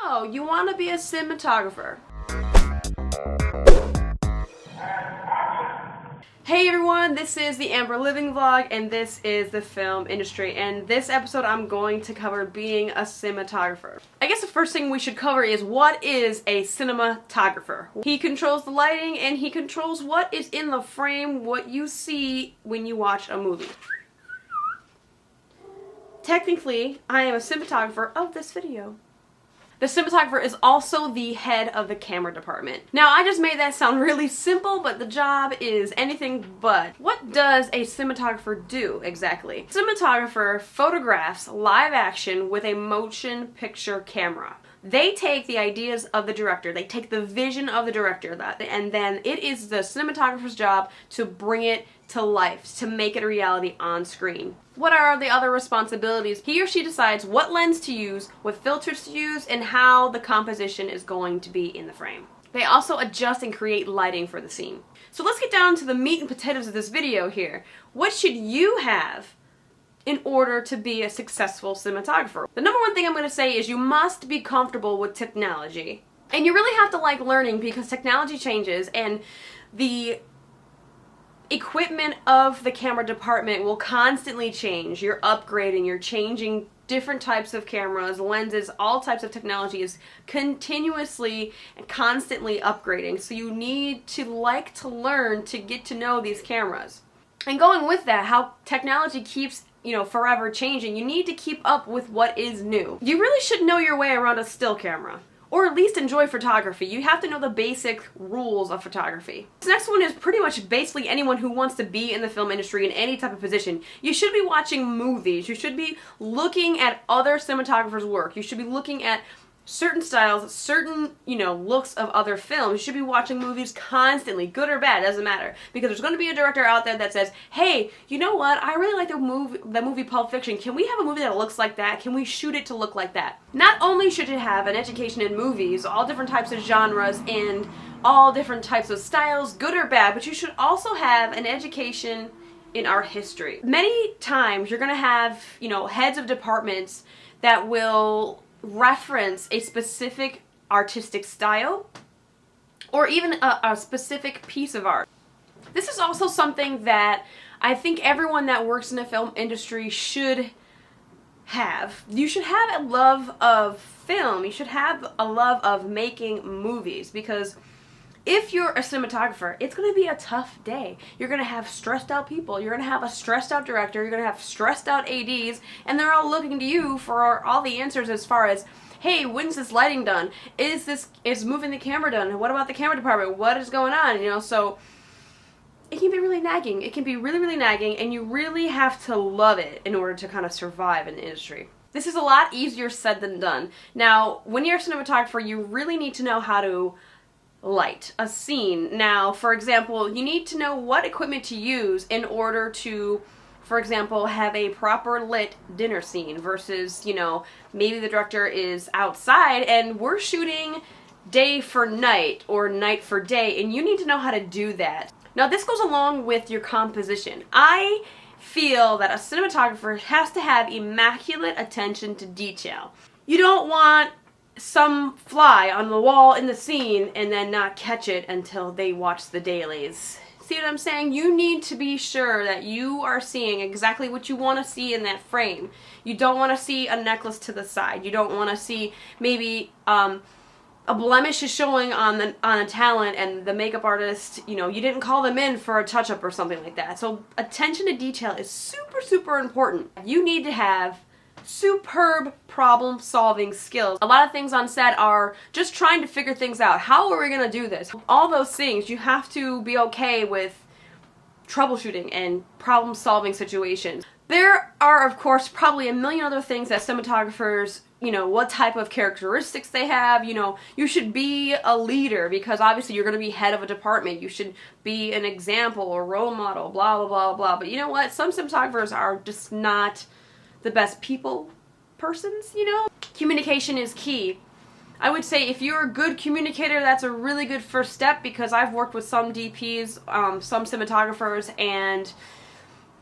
So, you want to be a cinematographer. Hey everyone, this is the Amber Living Vlog, and this is the film industry. And this episode I'm going to cover being a cinematographer. I guess the first thing we should cover is what is a cinematographer. He controls the lighting and he controls what is in the frame, what you see when you watch a movie. Technically, I am a cinematographer of this video. The cinematographer is also the head of the camera department. Now, I just made that sound really simple, but the job is anything but. What does a cinematographer do exactly? Cinematographer photographs live action with a motion picture camera. They take the ideas of the director, they take the vision of the director, and then it is the cinematographer's job to bring it to life, to make it a reality on screen. What are the other responsibilities? He or she decides what lens to use, what filters to use, and how the composition is going to be in the frame. They also adjust and create lighting for the scene. So let's get down to the meat and potatoes of this video here. What should you have in order to be a successful cinematographer? The number one thing I'm going to say is you must be comfortable with technology. And you really have to like learning because technology changes and the equipment of the camera department will constantly change. You're upgrading, you're changing different types of cameras, lenses, all types of technology is continuously and constantly upgrading. So you need to like to learn to get to know these cameras. And going with that, how technology keeps forever changing, you need to keep up with what is new. You really should know your way around a still camera. Or at least enjoy photography. You have to know the basic rules of photography. This next one is pretty much basically anyone who wants to be in the film industry in any type of position. You should be watching movies. You should be looking at other cinematographers' work. You should be looking at certain styles, certain, looks of other films. You should be watching movies constantly, good or bad, doesn't matter. Because there's going to be a director out there that says, hey, you know what, I really like the movie Pulp Fiction. Can we have a movie that looks like that? Can we shoot it to look like that? Not only should you have an education in movies, all different types of genres and all different types of styles, good or bad, but you should also have an education in art history. Many times you're going to have, heads of departments that will reference a specific artistic style or even a specific piece of art. This is also something that I think everyone that works in the film industry should have. You should have a love of film. You should have a love of making movies because if you're a cinematographer, it's going to be a tough day. You're going to have stressed out people. You're going to have a stressed out director. You're going to have stressed out ADs, and they're all looking to you for all the answers as far as, hey, when's this lighting done? Is moving the camera done? What about the camera department? What is going on? So it can be really nagging. It can be really, really nagging, and you really have to love it in order to kind of survive in the industry. This is a lot easier said than done. Now, when you're a cinematographer, you really need to know how to light a scene. Now, for example, you need to know what equipment to use in order to, for example, have a proper lit dinner scene versus, maybe the director is outside and we're shooting day for night or night for day, and you need to know how to do that. Now, this goes along with your composition. I feel that a cinematographer has to have immaculate attention to detail. You don't want some fly on the wall in the scene and then not catch it until they watch the dailies. See what I'm saying? You need to be sure that you are seeing exactly what you want to see in that frame. You don't want to see a necklace to the side. You don't want to see maybe a blemish is showing on a talent and the makeup artist, you didn't call them in for a touch-up or something like that. So attention to detail is super, super important. You need to have superb problem-solving skills. A lot of things on set are just trying to figure things out. How are we going to do this? All those things, you have to be okay with troubleshooting and problem-solving situations. There are, of course, probably a million other things that cinematographers, what type of characteristics they have. You should be a leader because obviously you're going to be head of a department. You should be an example or role model, blah, blah, blah, blah. But you know what? Some cinematographers are just not the best people persons, Communication is key. I would say if you're a good communicator, that's a really good first step because I've worked with some DPs, some cinematographers, and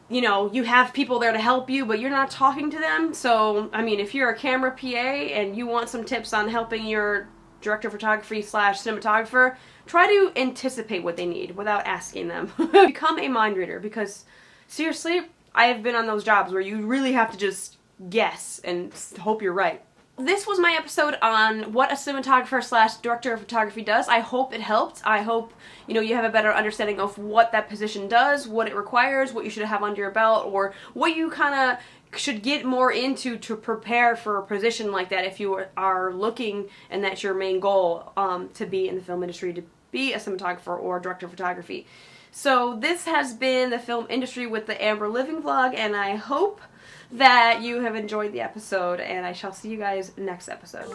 you know, you have people there to help you, but you're not talking to them. So, I mean, if you're a camera PA and you want some tips on helping your director of photography / cinematographer, try to anticipate what they need without asking them. Become a mind reader, because seriously, I have been on those jobs where you really have to just guess and hope you're right. This was my episode on what a cinematographer / director of photography does. I hope it helped. I hope, you know, you have a better understanding of what that position does, what it requires, what you should have under your belt, or what you kind of should get more into to prepare for a position like that if you are looking and that's your main goal, to be in the film industry, to be a cinematographer or a director of photography. So this has been the film industry with the Amber Living vlog, and I hope that you have enjoyed the episode, and I shall see you guys next episode.